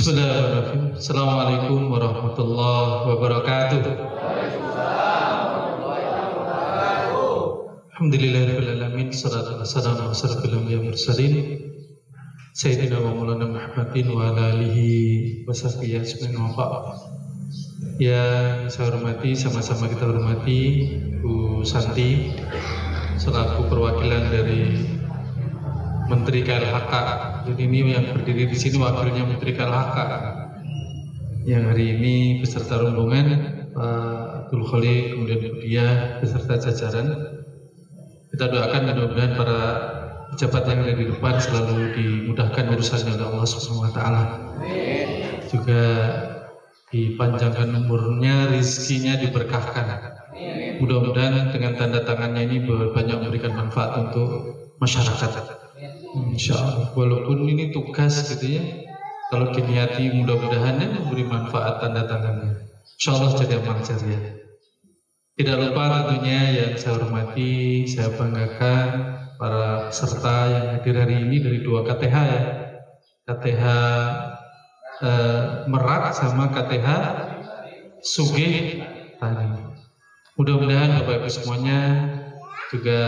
Bismillahirrahmanirrahim. Assalamualaikum warahmatullahi wabarakatuh. Alhamdulillahirabbil alamin. Shalatu wassalamu ala asyrofil anbiya'i wal mursalin sayyidina wa maulana Muhammadin wa ala alihi wasahbihi ajmain wa ba'd. Yang saya hormati, sama-sama kita hormati Bu Santi selaku perwakilan dari Menteri KLHK. Jadi ini yang berdiri di sini wakilnya Menteri KLHK yang hari ini beserta rombongan Pak Abdul Khalid, kemudian Bu Dia beserta jajaran. Kita doakan mudah-mudahan para pejabat yang ada di depan selalu dimudahkan urusannya oleh Allah Subhanahu wa taala. Juga dipanjangkan umurnya, rezekinya diberkahkan. Mudah-mudahan dengan tanda tangannya ini banyak memberikan manfaat untuk masyarakat. Insya Allah, walaupun ini tugas gitu ya, kalau diniati mudah-mudahan memberi manfaat tanda tangannya. Insya Allah jadi amal jariah. Tidak lupa tentunya yang saya hormati, saya banggakan para peserta yang hadir hari ini dari dua KTH ya, KTH Merak sama KTH Sugih Tani. Mudah-mudahan Bapak Ibu semuanya juga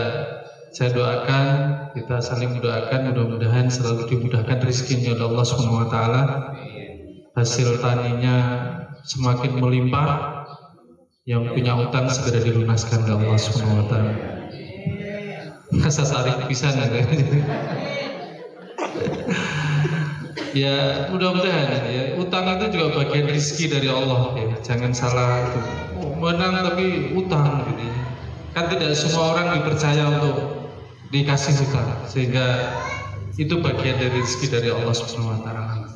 saya doakan, kita saling mendoakan, mudah-mudahan selalu dimudahkan rezekinya oleh Allah Subhanahu wa taala. Hasil taninya semakin melimpah, yang punya utang segera dilunaskan oleh Allah Subhanahu wa taala. Kasa tarik pisan ya, mudah-mudahan ya, utang itu juga bagian rezeki dari Allah ya. Jangan salah itu. Menang tapi utang gitu ya. Kan tidak semua orang dipercaya untuk dikasih utang, sehingga itu bagian dari rezeki dari Allah Subhanahu wa taala.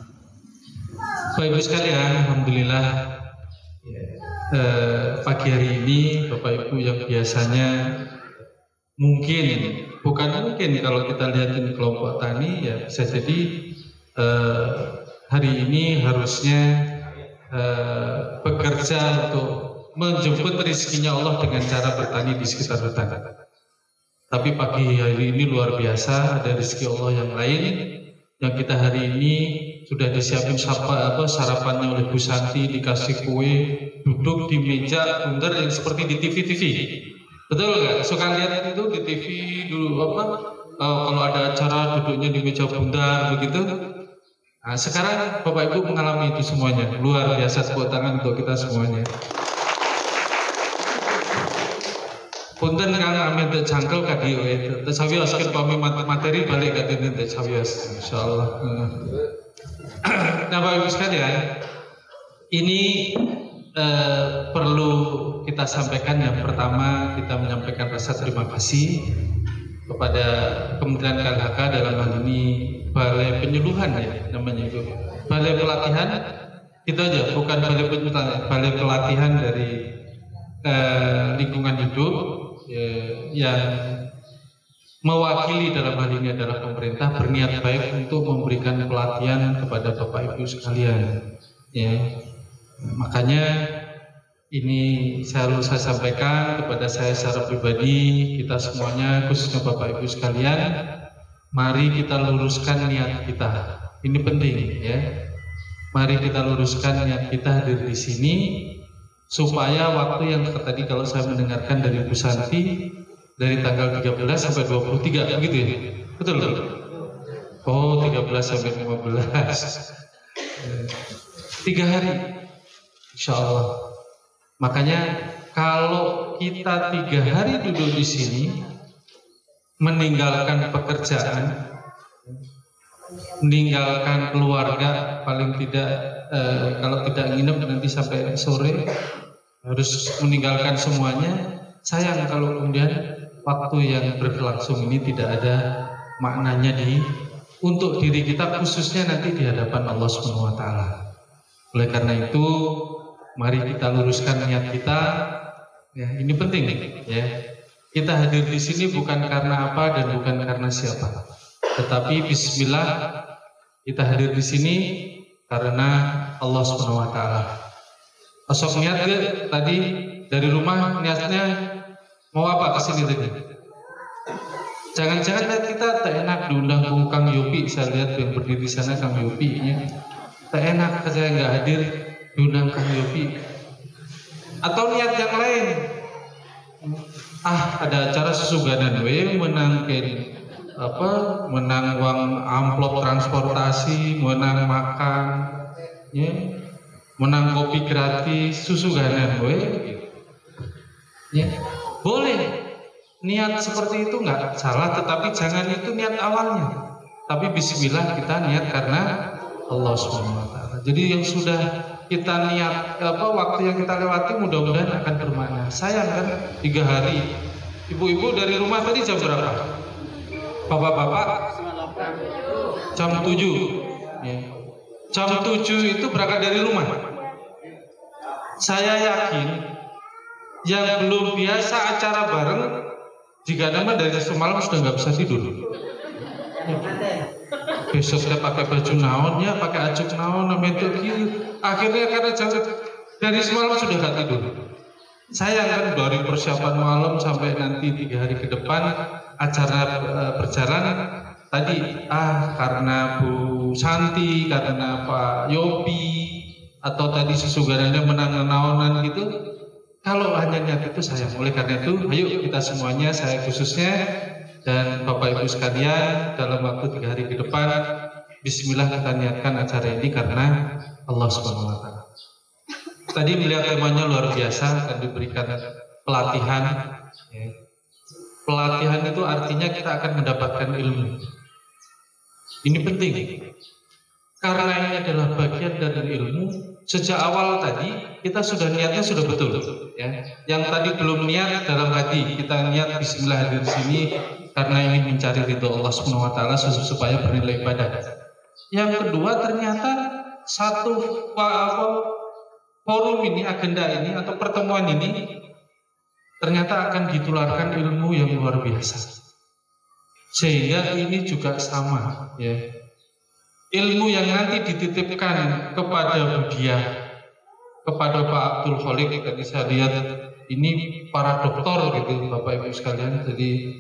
Bapak Ibu sekalian, alhamdulillah pagi hari ini Bapak Ibu yang biasanya bukan mungkin kalau kita lihatin kelompok tani ya, bisa jadi hari ini harusnya bekerja untuk menjemput rezekinya Allah dengan cara bertani di sekitar hutan. Tapi pagi hari ini luar biasa, ada rezeki Allah yang lain yang kita hari ini sudah disiapin sarapannya oleh Bu Santi, dikasih kue, duduk di meja bundar yang seperti di TV-TV. Betul nggak? Suka lihat itu di TV dulu kalau ada acara duduknya di meja bundar begitu. Nah, sekarang Bapak Ibu mengalami itu semuanya. Luar biasa, tepuk tangan untuk kita semuanya. Punten kang amin teh cangkel kadi we teh sawios ket pami materi balik ka teh sawios insyaallah. Nah, Bapak Ibu sekalian, ini perlu kita sampaikan. Yang pertama, kita menyampaikan rasa terima kasih kepada Kementerian KLHK, dalam hal ini Balai Penyuluhan ya namanya itu. Balai Pelatihan itu aja, bukan Balai Penyuluhan, Balai Pelatihan dari lingkungan hidup yang mewakili dalam hal ini adalah pemerintah, berniat baik untuk memberikan pelatihan kepada Bapak Ibu sekalian ya. Makanya ini saya sampaikan kepada saya secara pribadi, kita semuanya khususnya Bapak Ibu sekalian, mari kita luruskan niat kita. Ini penting ya. Mari kita luruskan niat kita hadir di sini supaya waktu yang tadi kalau saya mendengarkan dari Bu Santi dari tanggal 13 sampai 23 begitu ya? Betul? Oh, 13 sampai 15. 3 hari insya Allah. Makanya kalau kita 3 hari duduk di sini meninggalkan pekerjaan, meninggalkan keluarga, paling tidak kalau tidak nginep nanti sampai sore harus meninggalkan semuanya. Sayang kalau kemudian waktu yang berlangsung ini tidak ada maknanya untuk diri kita, khususnya nanti di hadapan Allah Subhanahu wa taala. Oleh karena itu, mari kita luruskan niat kita. Ya, ini penting ya. Kita hadir di sini bukan karena apa dan bukan karena siapa. Tetapi bismillah, kita hadir di sini karena Allah Subhanahu wa taala. Osok niat tadi dari rumah niatnya mau apa kesini tadi? Jangan-jangan kita tak enak diundang Kang Yopi. Saya lihat yang berdiri di sana Kang Yopi ya. tak enak saya nggak hadir diundang Kang Yopi, atau niat yang lain, ada acara sesuganan we menang menang uang amplop transportasi, menang makan, ya, menang kopi gratis, susuganan we, ya, boleh. Niat seperti itu nggak salah, tetapi jangan itu niat awalnya. Tapi bismillah kita niat karena Allah SWT. Jadi yang sudah kita niat waktu yang kita lewati mudah-mudahan akan bermakna. Sayang kan 3 hari. Ibu-ibu dari rumah tadi jam berapa? Bapak-bapak jam 7. Ya. Jam 7 itu berangkat dari rumah. Saya yakin yang belum biasa acara bareng, jika nama dari semalam sudah nggak bisa tidur. Besok saya pakai baju naon ya, pakai ajuk naon, mentok gitu. Akhirnya karena dari semalam sudah nggak tidur. Sayang kan dari persiapan malam sampai nanti 3 hari ke depan acara berjalan. Tadi karena Bu Santi, karena Pak Yopi, atau tadi sesuganannya menang naonan gitu. Kalau hanya niat itu sayang. Oleh karena itu, ayo kita semuanya, saya khususnya dan Bapak Ibu sekalian, dalam waktu 3 hari ke depan, bismillah kita niatkan acara ini karena Allah SWT. Tadi melihat temanya luar biasa, akan diberikan pelatihan. Ya. Pelatihan itu artinya kita akan mendapatkan ilmu. Ini penting, karena ini adalah bagian dari ilmu. Sejak awal tadi kita sudah niatnya sudah betul, ya. Yang tadi belum niat dalam hati, kita niat bismillah hadir di sini karena ingin mencari ridho Allah Subhanahu wa taala supaya bernilai ibadah. Yang kedua, ternyata satu forum ini, agenda ini atau pertemuan ini ternyata akan ditularkan ilmu yang luar biasa. Sehingga ini juga sama, ya. Ilmu yang nanti dititipkan kepada Budia, kepada Pak Abdul Khalik, tadi saya lihat ini para doktor gitu Bapak Ibu sekalian. Jadi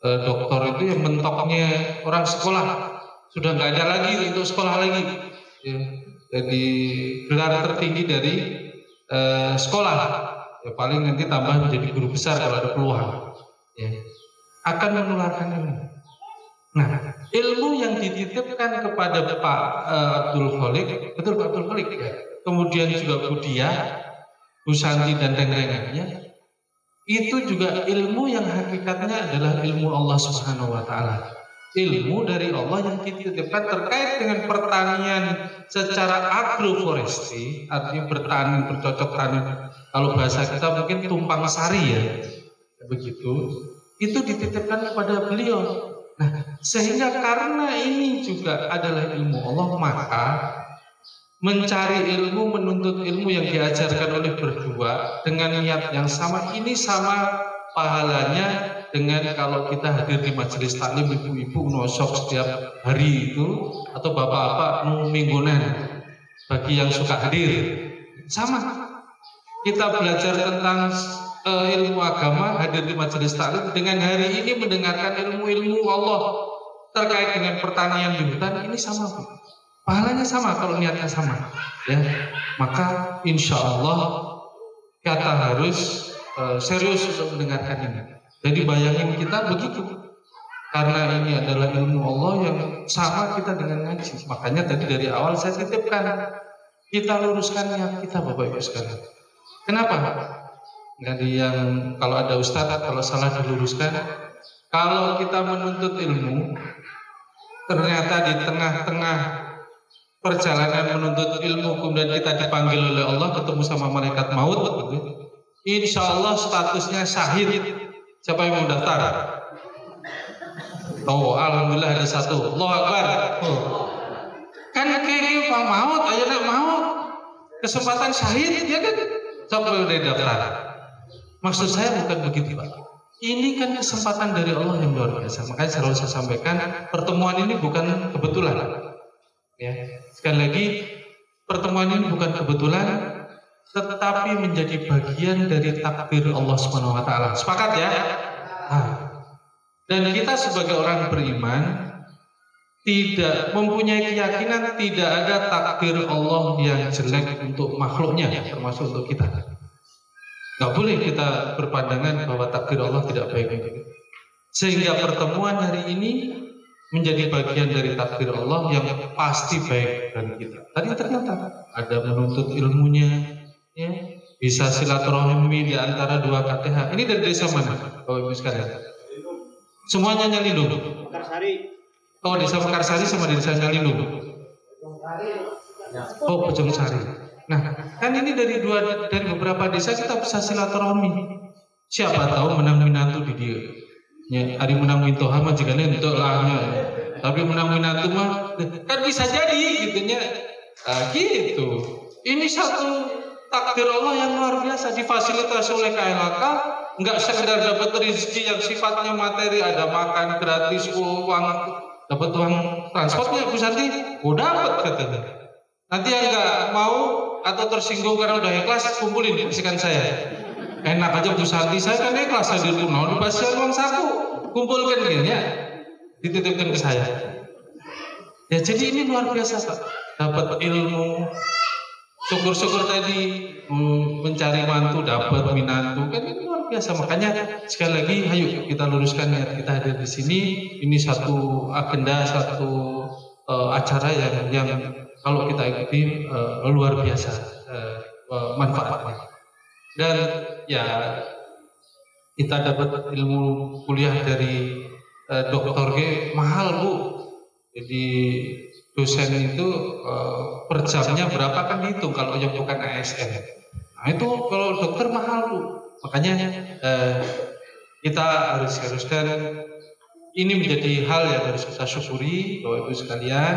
doktor itu yang mentoknya orang sekolah, sudah nggak ada lagi untuk sekolah lagi. Ya, jadi gelar tertinggi dari sekolah, ya, paling nanti tambah menjadi guru besar kalau ada peluang. Ya, akan menularkan ilmu. Nah, ilmu yang dititipkan kepada Pak Abdul Khalik, betul Pak Abdul Khalik ya. Kemudian juga Budia, Bu Santi dan rengannya, itu juga ilmu yang hakikatnya adalah ilmu Allah Subhanahu wa taala. Ilmu dari Allah yang dititipkan terkait dengan pertanian secara agroforestry, artinya bertani, bercocok tanam. Kalau bahasa kita mungkin tumpang sari ya. Begitu. Itu dititipkan kepada beliau. Nah, sehingga karena ini juga adalah ilmu Allah, maka mencari ilmu, menuntut ilmu yang diajarkan oleh berdua dengan niat yang sama, ini sama pahalanya dengan kalau kita hadir di majelis taklim, ibu-ibu nosok setiap hari itu, atau bapak-bapak minggunan bagi yang suka hadir. Sama, kita belajar tentang ilmu agama, hadir di majelis taklim, dengan hari ini mendengarkan ilmu-ilmu Allah terkait dengan pertanian di hutan, ini sama, pahalanya sama kalau niatnya sama, ya. Maka insya Allah kita harus serius untuk mendengarkan ini. Jadi bayangin kita begitu, karena ini adalah ilmu Allah yang sama kita dengan ngaji. Makanya tadi dari awal saya titipkan, kita luruskan niat kita Bapak Ibu sekalian. Kenapa? Jadi yang kalau ada ustadz, kalau salah diluruskan. Kalau kita menuntut ilmu, ternyata di tengah-tengah perjalanan menuntut ilmu kemudian kita dipanggil oleh Allah ketemu sama malaikat maut, gitu. Insya Allah statusnya syahid. Siapa yang mau daftar? Oh, alhamdulillah ada satu. Allahu Akbar. Kan kayak Pak maut, ayo nak maut. Kesempatan syahid, ya kan? Coba udah daftar. Maksud saya bukan begitu Pak. Ini kan kesempatan dari Allah yang luar biasa. Makanya selalu saya sampaikan, pertemuan ini bukan kebetulan. Ya, sekali lagi, pertemuan ini bukan kebetulan, tetapi menjadi bagian dari takdir Allah Subhanahu wa taala. Sepakat ya? Dan kita sebagai orang beriman tidak mempunyai keyakinan tidak ada takdir Allah yang jelek untuk makhluknya, termasuk untuk kita. Nggak boleh kita berpandangan bahwa takdir Allah tidak baik untuk kita. Sehingga pertemuan hari ini menjadi bagian dari takdir Allah yang pasti baik bagi kita. Tadi ternyata ada menuntut ilmunya, ya, bisa silaturahmi di antara dua KTH. Ini dari desa mana, Bapak Ibu sekalian? Semuanya Nyalindung. Mekarsari. Oh, desa Mekarsari sama desa Nyalindung. Oh, Bojong Sari. Nah, kan ini dari beberapa desa kita bisa silaturahmi. Siapa tahu menang minantu di dia. Ya, hari menang mintoha mah jika nentok lahnya. Tapi menang minantu mah kan bisa jadi gitunya. Nah, gitu. Ini satu takdir Allah yang luar biasa, difasilitasi oleh KLHK. Enggak sekedar dapat rezeki yang sifatnya materi, ada makan gratis, uang, dapat uang transportnya Bu Santi, dapat katanya. Nanti yang enggak mau atau tersinggung karena udah ikhlas, kumpulin kasihkan saya. Enak aja Bu Santi, saya kan ikhlas hadir kuno, dipasih uang saku, kumpulkan gitu ya, dititipkan ke saya. Ya jadi ini luar biasa Pak, dapat ilmu, syukur-syukur tadi mencari mantu dapat minantu, kan ini luar biasa. Makanya sekali lagi, ayo kita luruskan niat kita hadir di sini. Ini satu agenda, satu acara yang kalau kita ikuti luar biasa manfaatnya. Dan ya kita dapat ilmu kuliah dari doktor G mahal Bu. Jadi dosen itu per jamnya berapa kan dihitung kalau yang bukan ASN. Nah itu kalau dokter mahal Bu. Makanya kita harus dan ini menjadi hal yang harus kita syukuri Bapak Ibu sekalian.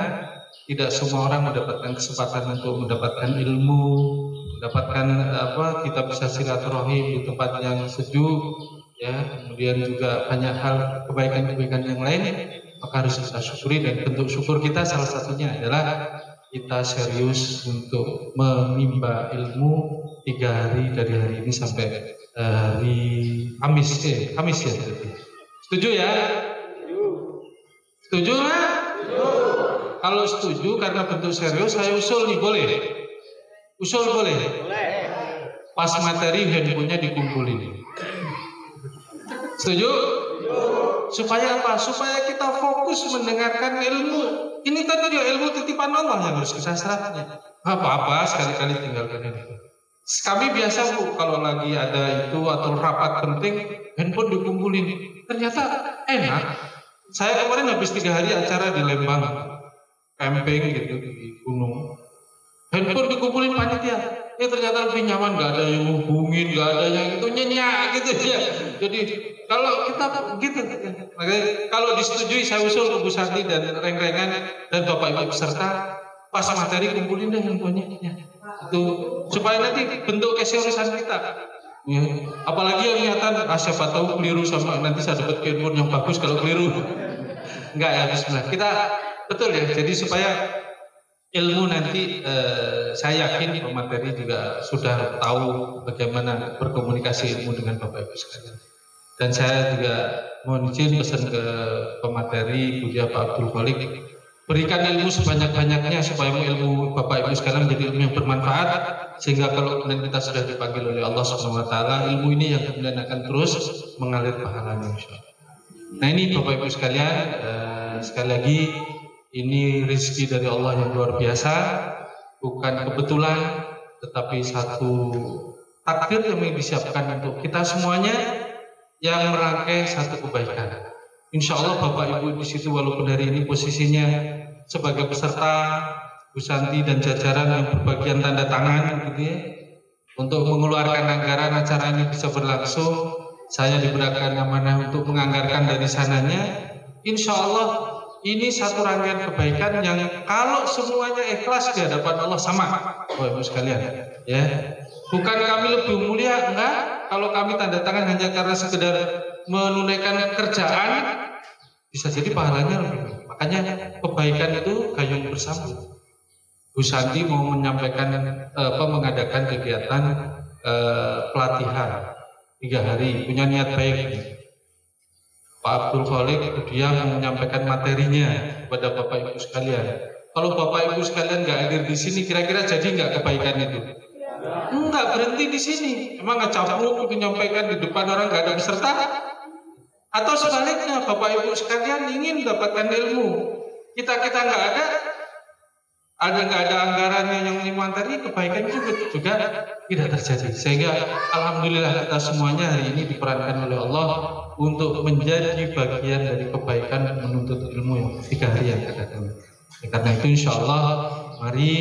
Tidak semua orang mendapatkan kesempatan untuk mendapatkan ilmu, mendapatkan kita bisa silaturahim di tempat yang sejuk, ya. Kemudian juga banyak hal kebaikan-kebaikan yang lain, maka harus kita syukuri. Dan bentuk syukur kita salah satunya adalah kita serius untuk menimba ilmu 3 hari dari hari ini sampai hari Kamis ya. Setuju ya? Setuju nggak? Kalau setuju karena bentuk serius, saya usul nih, boleh? Usul boleh? Pas materi handphonenya dikumpulin. Setuju? Supaya apa? Supaya kita fokus mendengarkan ilmu. Ini kan juga ilmu titipan Allah yang harus kita serapnya. Apa-apa sekali-kali tinggalkan itu. Kami biasa Bu, kalau lagi ada itu atau rapat penting, handphone dikumpulin. Ternyata enak. Saya kemarin habis 3 hari acara di Lembang. Camping gitu di gunung, handphone dikumpulin panitia, ternyata lebih nyaman, nggak ada yang hubungin, nggak ada yang itu nyenyak gitu ya. Jadi kalau kita gitu, kalau disetujui saya usul ke Bu Santi dan reng-rengan dan Bapak Ibu peserta, pas materi kumpulin deh handphonenya, ya. Itu supaya nanti bentuk keseriusan kita. Ya. Apalagi yang niatan, siapa tahu keliru sama nanti saya dapat handphone yang bagus kalau keliru. Enggak ya, bismillah. Kita betul ya, jadi supaya ilmu nanti saya yakin pemateri juga sudah tahu bagaimana berkomunikasi ilmu dengan Bapak Ibu sekalian. Dan saya juga mohon izin pesan ke pemateri Budia Pak Abdul Khalik, berikan ilmu sebanyak-banyaknya supaya ilmu Bapak Ibu sekalian menjadi ilmu yang bermanfaat, sehingga kalau kemudian kita sudah dipanggil oleh Allah SWT, ilmu ini yang kemudian akan terus mengalir pahalanya. Nah ini Bapak Ibu sekalian, sekali lagi ini rezeki dari Allah yang luar biasa, bukan kebetulan, tetapi satu takdir yang disiapkan untuk kita semuanya yang merangkai satu kebaikan. Insya Allah Bapak Ibu di situ walaupun hari ini posisinya sebagai peserta, Bu Santi dan jajaran yang berbagian tanda tangan, gitu ya, untuk mengeluarkan anggaran acara ini bisa berlangsung. Saya diberikan amanah untuk menganggarkan dari sananya. Insya Allah ini satu rangkaian kebaikan yang kalau semuanya ikhlas di hadapan Allah sama, Bapak Ibu sekalian, ya. Bukan kami lebih mulia, enggak. Kalau kami tanda tangan hanya karena sekedar menunaikan kerjaan, bisa jadi pahalanya lebih. Makanya kebaikan itu gayung bersambut. Bu Santi mau menyampaikan mengadakan kegiatan pelatihan 3 hari, punya niat baik. Pak Abdul Khalik dia menyampaikan materinya kepada Bapak Ibu sekalian. Kalau Bapak Ibu sekalian nggak hadir di sini, kira-kira jadi nggak kebaikan itu? Enggak, berhenti di sini. Emang nggak campur menyampaikan di depan orang nggak ada peserta? Atau sebaliknya, Bapak Ibu sekalian ingin mendapatkan ilmu, kita nggak ada nggak ada anggarannya yang materi, kebaikan juga tidak terjadi. Sehingga alhamdulillah kita semuanya hari ini diperankan oleh Allah untuk menjadi bagian dari kebaikan menuntut ilmu yang 3 hari yang akan datang. Karena itu insya Allah mari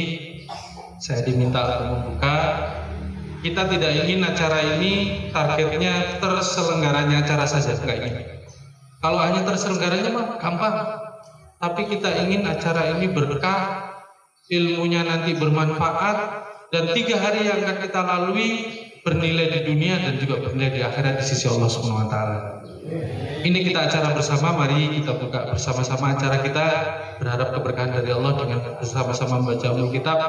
saya diminta untuk membuka. Kita tidak ingin acara ini targetnya terselenggaranya acara saja, enggak ingin. Kalau hanya terselenggaranya mah gampang. Tapi kita ingin acara ini berkah, ilmunya nanti bermanfaat, dan 3 hari yang akan kita lalui bernilai di dunia dan juga bernilai di akhirat di sisi Allah Subhanahu wa taala. Ini kita acara bersama, mari kita buka bersama-sama acara kita, berharap keberkahan dari Allah dengan bersama-sama membaca umul kitab.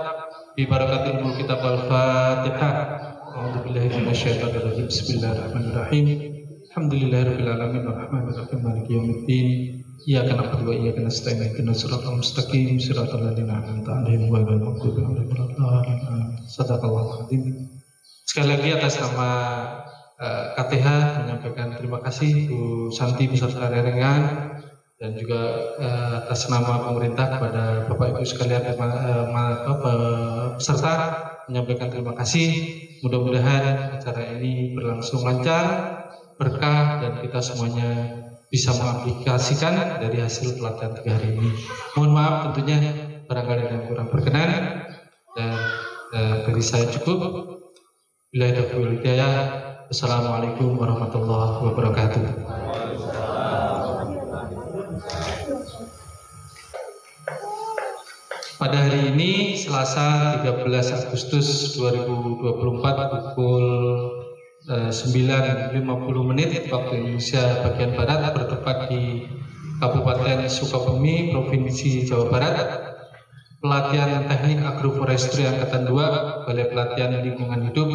Bi barakatil umul kitab al-Fatihah. A'udzubillahi minasyaitonir rajim. Bismillahirrahmanirrahim. Alhamdulillahirabbil alamin arrahmanir rahim maliki yaumiddin. Iyyaka na'budu wa iyyaka nasta'in ihdinas siratal mustaqim siratal ladzina an'amta 'alaihim ghairil maghdubi 'alaihim waladdallin. Shadaqallahul adzim. Sekali lagi atas nama KTH menyampaikan terima kasih Bu Santi beserta Rerengan, dan juga atas nama pemerintah kepada Bapak Ibu sekalian peserta menyampaikan terima kasih. Mudah-mudahan acara ini berlangsung lancar, berkah, dan kita semuanya bisa mengaplikasikan dari hasil pelatihan 3 hari ini. Mohon maaf tentunya barangkali ada yang kurang berkenan, dan dari saya cukup. Billahi taufiq wal hidayah. Assalamualaikum warahmatullahi wabarakatuh. Pada hari ini Selasa 13 Agustus 2024 pukul 9.50 waktu Indonesia bagian Barat, bertepat di Kabupaten Sukabumi, Provinsi Jawa Barat. Pelatihan Teknik Agroforestry Angkatan 2, Balai Pelatihan Lingkungan Hidup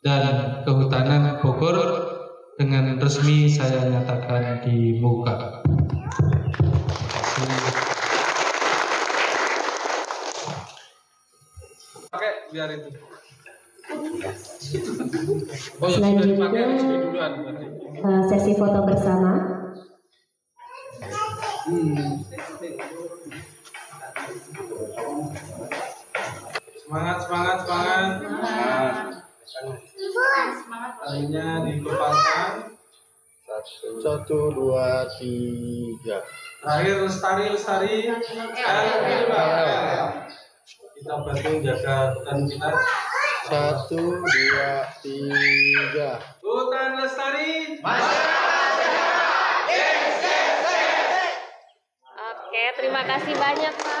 dan Kehutanan Bogor dengan resmi saya nyatakan dibuka. Pakai biar itu. Oh ya, sudah dipakai duluan. Sesi foto bersama. Semangat. Talinya dikepalkan. 1, 2, 3. Terakhir lestari. Kita bantu jaga hutan kita. 1, 2, 3. Hutan lestari. Oke, terima kasih banyak Pak.